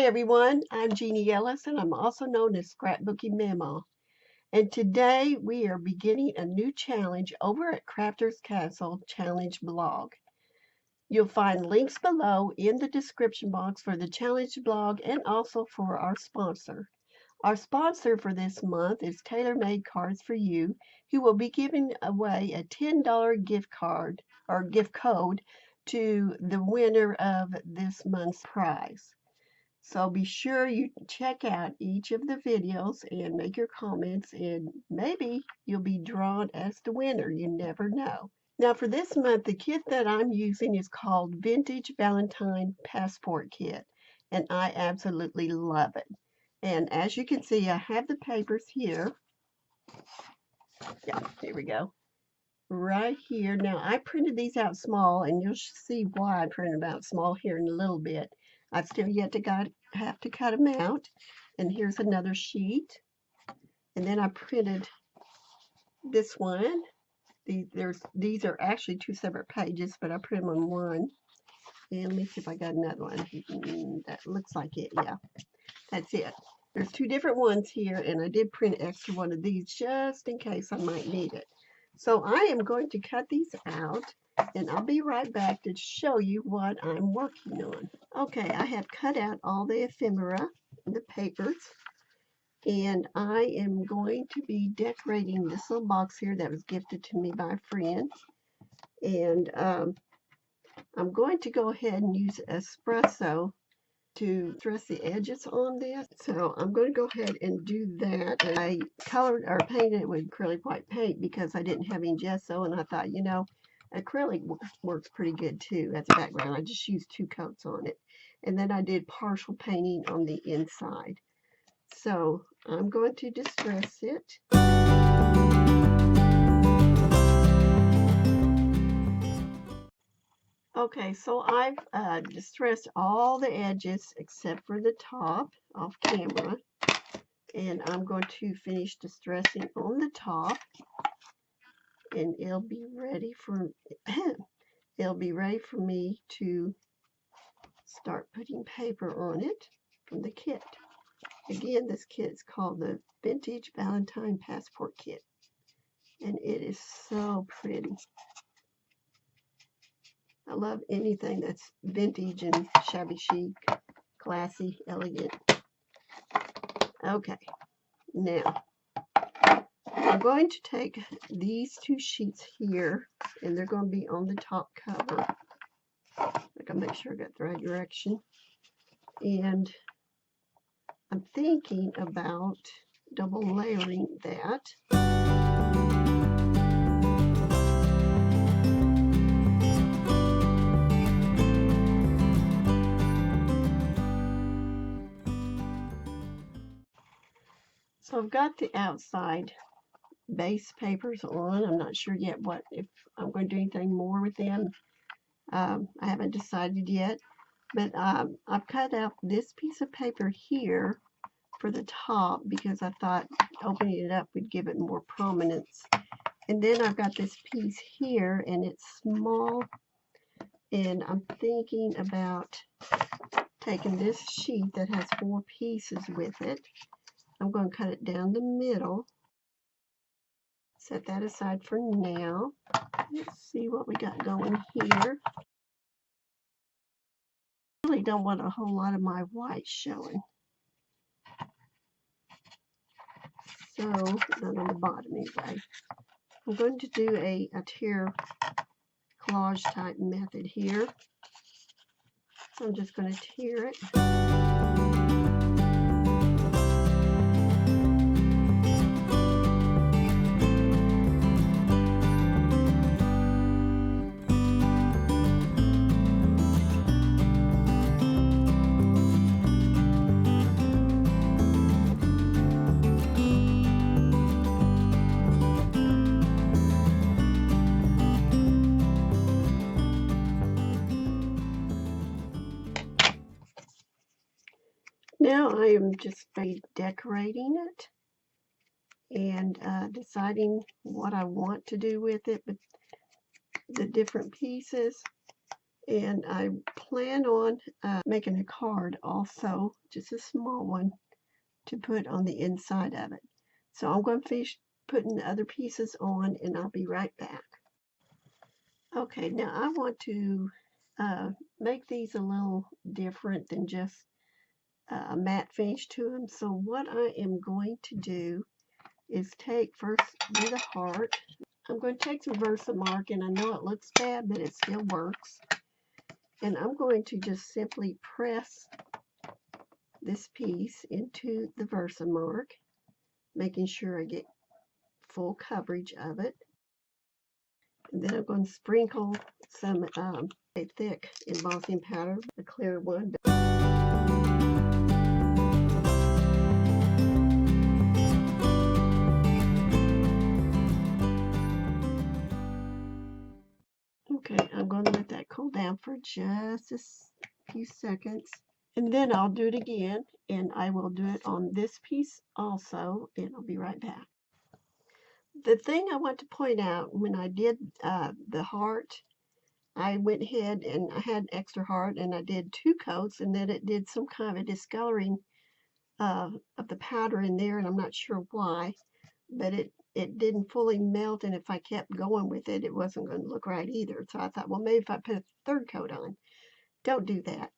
Hi everyone, I'm Jeannie Ellis and I'm also known as Scrapbooking Mama. And today we are beginning a new challenge over at Crafter's Castle Challenge blog. You'll find links below in the description box for the challenge blog and also for our sponsor. Our sponsor for this month is Tailor Made Cards for You, who will be giving away a $10 gift card or gift code to the winner of this month's prize. So be sure you check out each of the videos and make your comments, and maybe you'll be drawn as the winner. You never know. Now for this month, the kit that I'm using is called Vintage Valentine Passport Kit, and I absolutely love it. And as you can see, I have the papers here. Yeah, here we go. Right here. Now I printed these out small, and you'll see why I printed them out small here in a little bit. I've still yet to have to cut them out. And here's another sheet. And then I printed this one. These are actually two separate pages, but I printed them on one. And let me see if I got another one. That looks like it. Yeah, that's it. There's two different ones here, and I did print an extra one of these just in case I might need it. So I am going to cut these out, and I'll be right back to show you what I'm working on. Okay, I have cut out all the ephemera, the papers, and I am going to be decorating this little box here that was gifted to me by a friend. And I'm going to go ahead and use espresso to dress the edges on this. So I'm going to go ahead and do that. And I colored or painted it with acrylic white paint because I didn't have any gesso, and I thought, you know, acrylic works pretty good too as a background. I just used 2 coats on it. And then I did partial painting on the inside. So I'm going to distress it. Okay, so I've distressed all the edges except for the top off camera. And I'm going to finish distressing on the top, and it'll be ready for me to start putting paper on it from the kit. Again, this kit is called the Vintage Valentine Passport Kit, and it is so pretty. I love anything that's vintage and shabby chic, classy, elegant. Okay, now I'm going to take these 2 sheets here, and they're going to be on the top cover. I gotta make sure I got the right direction. And I'm thinking about double layering that. So I've got the outside base papers on. I'm not sure yet if I'm going to do anything more with them. I haven't decided yet, but I've cut out this piece of paper here for the top because I thought opening it up would give it more prominence. And then I've got this piece here, and it's small, and I'm thinking about taking this sheet that has 4 pieces with it. I'm going to cut it down the middle. Set that aside for now. Let's see what we got going here. I really don't want a whole lot of my white showing. So, not on the bottom anyway. I'm going to do a tear collage type method here. So I'm just going to tear it. Now I am just decorating it and deciding what I want to do with it, but the different pieces. And I plan on making a card also, just a small one, to put on the inside of it. So I'm going to finish putting the other pieces on, and I'll be right back. Okay, now I want to make these a little different than just a matte finish to them. So what I am going to do is first do the heart. I'm going to take some Versamark, and I know it looks bad, but it still works. And I'm going to just simply press this piece into the Versamark, making sure I get full coverage of it. And then I'm going to sprinkle some a thick embossing powder, a clear one. Okay, I'm going to let that cool down for just a few seconds. And then I'll do it again, and I will do it on this piece also, and I'll be right back. The thing I want to point out, when I did the heart, I went ahead and I had extra heart, and I did 2 coats, and then it did some kind of a discoloring of the powder in there, and I'm not sure why, but it didn't fully melt, and if I kept going with it, it wasn't going to look right either. So I thought, well, maybe if I put a 3rd coat on. Don't do that.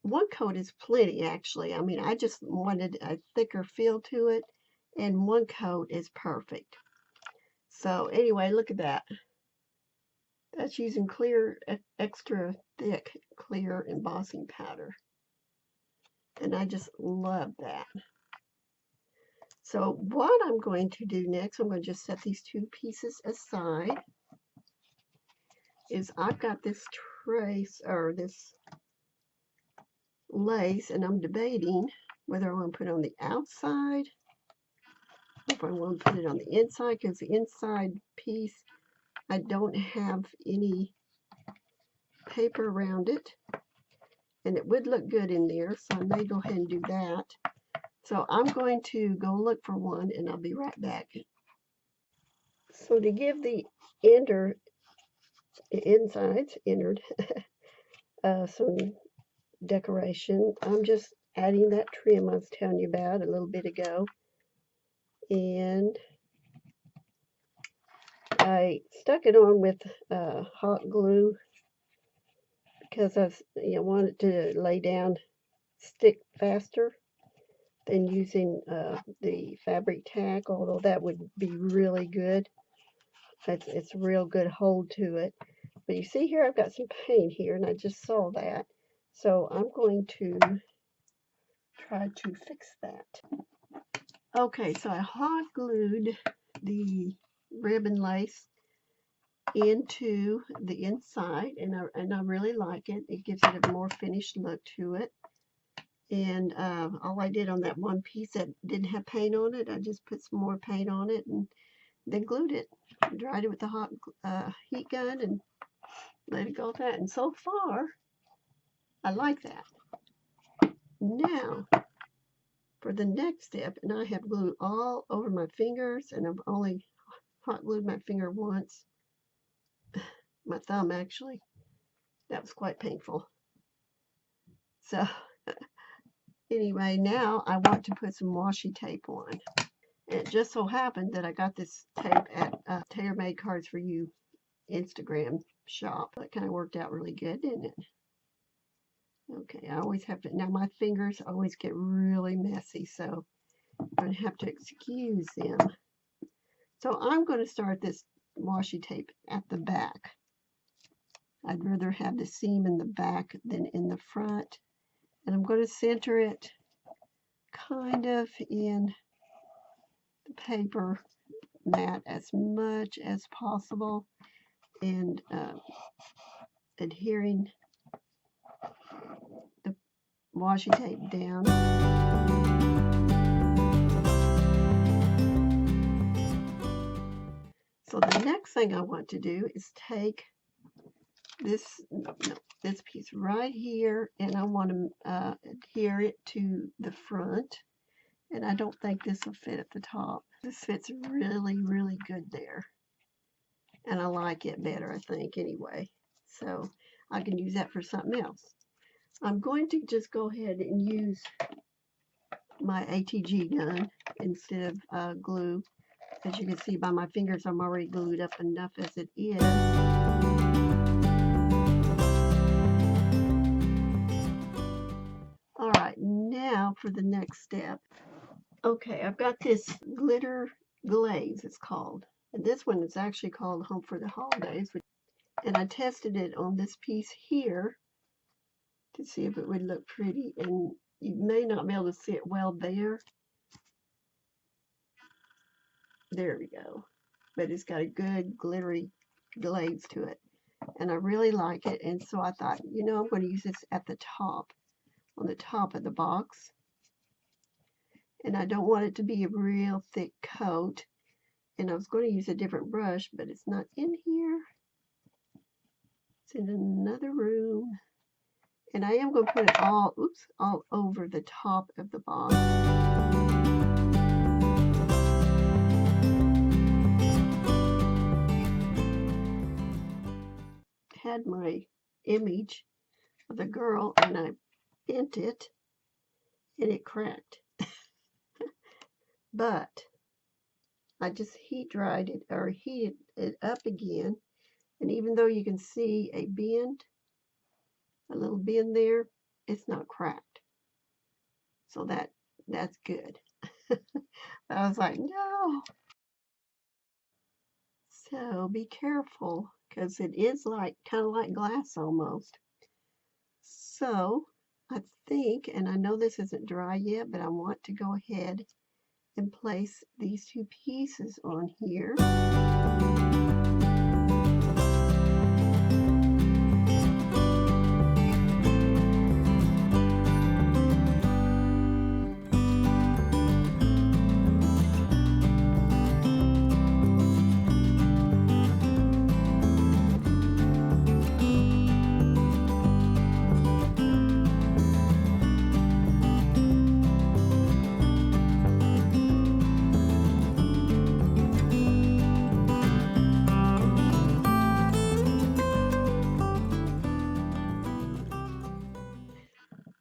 1 coat is plenty, actually. I mean, I just wanted a thicker feel to it, and 1 coat is perfect. So anyway, look at that. That's using clear, extra thick, clear embossing powder. And I just love that. So what I'm going to do next, I'm going to just set these 2 pieces aside, is I've got this trace, or this lace, and I'm debating whether I want to put it on the outside, if I want to put it on the inside, because the inside piece, I don't have any paper around it, and it would look good in there, so I may go ahead and do that. So I'm going to go look for one, and I'll be right back. So to give the insides some decoration, I'm just adding that trim I was telling you about a little bit ago, and I stuck it on with hot glue because I wanted to lay down, stick faster than using the fabric tack, although that would be really good. It's a real good hold to it. But you see here, I've got some paint here, and I just saw that. So I'm going to try to fix that. Okay, so I hot glued the ribbon lace into the inside, and I really like it. It gives it a more finished look to it. And all I did on that one piece that didn't have paint on it, I just put some more paint on it and then glued it. Dried it with the hot heat gun and let it go with that. And so far, I like that. Now, for the next step, and I have glue all over my fingers, and I've only hot glued my finger once. My thumb, actually. That was quite painful. So, anyway, now I want to put some washi tape on. And it just so happened that I got this tape at Tailor Made Cards for You Instagram shop. That kind of worked out really good, didn't it? Okay, I always have to, now my fingers always get really messy, so I'm going to have to excuse them. So I'm going to start this washi tape at the back. I'd rather have the seam in the back than in the front. And I'm going to center it kind of in the paper mat as much as possible, and adhering the washi tape down. So the next thing I want to do is take this piece right here, and I want to adhere it to the front. And I don't think this will fit at the top. This fits really, really good there. And I like it better, I think, anyway. So I can use that for something else. I'm going to just go ahead and use my ATG gun instead of glue. As you can see by my fingers, I'm already glued up enough as it is. All right, now for the next step. Okay, I've got this glitter glaze, it's called. And this one is actually called Home for the Holidays. And I tested it on this piece here to see if it would look pretty. And you may not be able to see it well there. There we go. But it's got a good glittery glaze to it. And I really like it. And so I thought, you know, I'm going to use this at the top, on the top of the box. And I don't want it to be a real thick coat. And I was going to use a different brush, but it's not in here. It's in another room. And I am going to put it all, all over the top of the box. Had my image of the girl and I bent it and it cracked. But I just heated it up again. And even though you can see a little bend there, it's not cracked. So that's good. I was like, no. So be careful because it is like kind of like glass almost. So I think, and I know this isn't dry yet, but I want to go ahead and place these two pieces on here.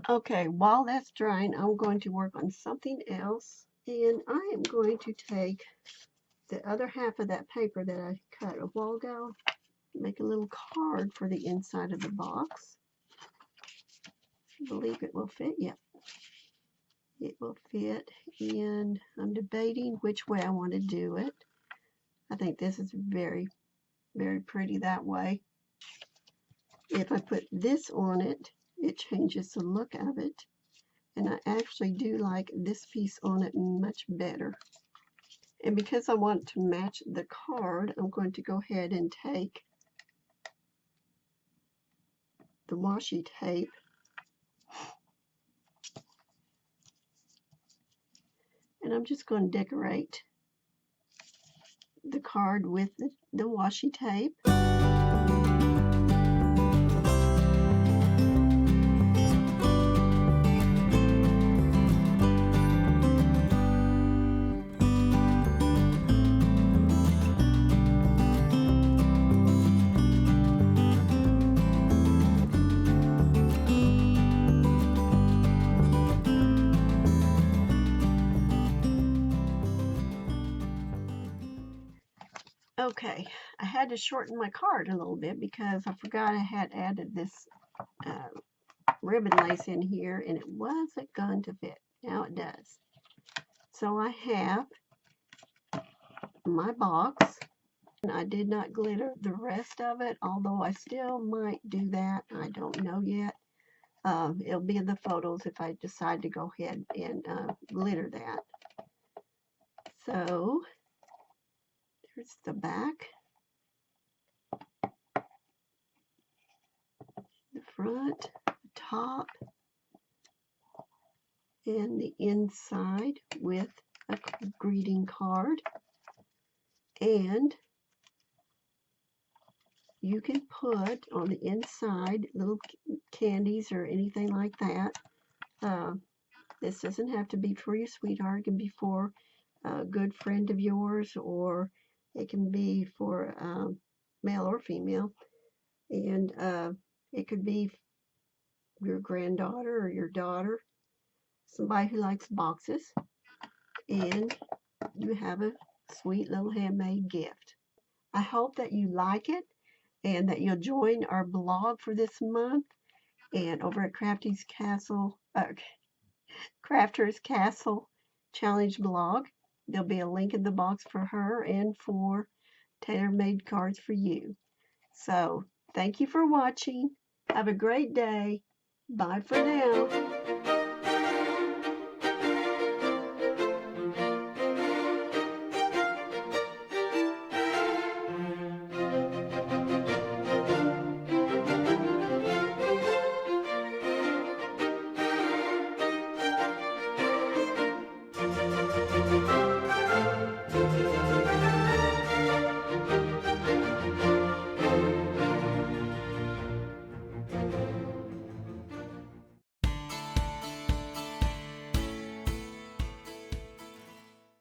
Okay, while that's drying, I'm going to work on something else. And I am going to take the other half of that paper that I cut a while ago, make a little card for the inside of the box. I believe it will fit. Yep, it will fit. And I'm debating which way I want to do it. I think this is very, very pretty that way. If I put this on it, it changes the look of it. And I actually do like this piece on it much better. And because I want to match the card, I'm going to go ahead and take the washi tape and I'm just going to decorate the card with the washi tape. Okay, I had to shorten my card a little bit because I forgot I had added this ribbon lace in here and it wasn't going to fit. Now it does. So I have my box and I did not glitter the rest of it, although I still might do that. I don't know yet. It'll be in the photos if I decide to go ahead and glitter that. So there's the back, the front, the top, and the inside with a greeting card. And you can put on the inside little candies or anything like that. This doesn't have to be for your sweetheart. It can be for a good friend of yours, or it can be for male or female. And It could be your granddaughter or your daughter, somebody who likes boxes, and you have a sweet little handmade gift. I hope that you like it and that you'll join our blog for this month and over at Crafter's Castle Challenge blog. There'll be a link in the box for her and for tailor-made cards for you. So thank you for watching. Have a great day. Bye for now.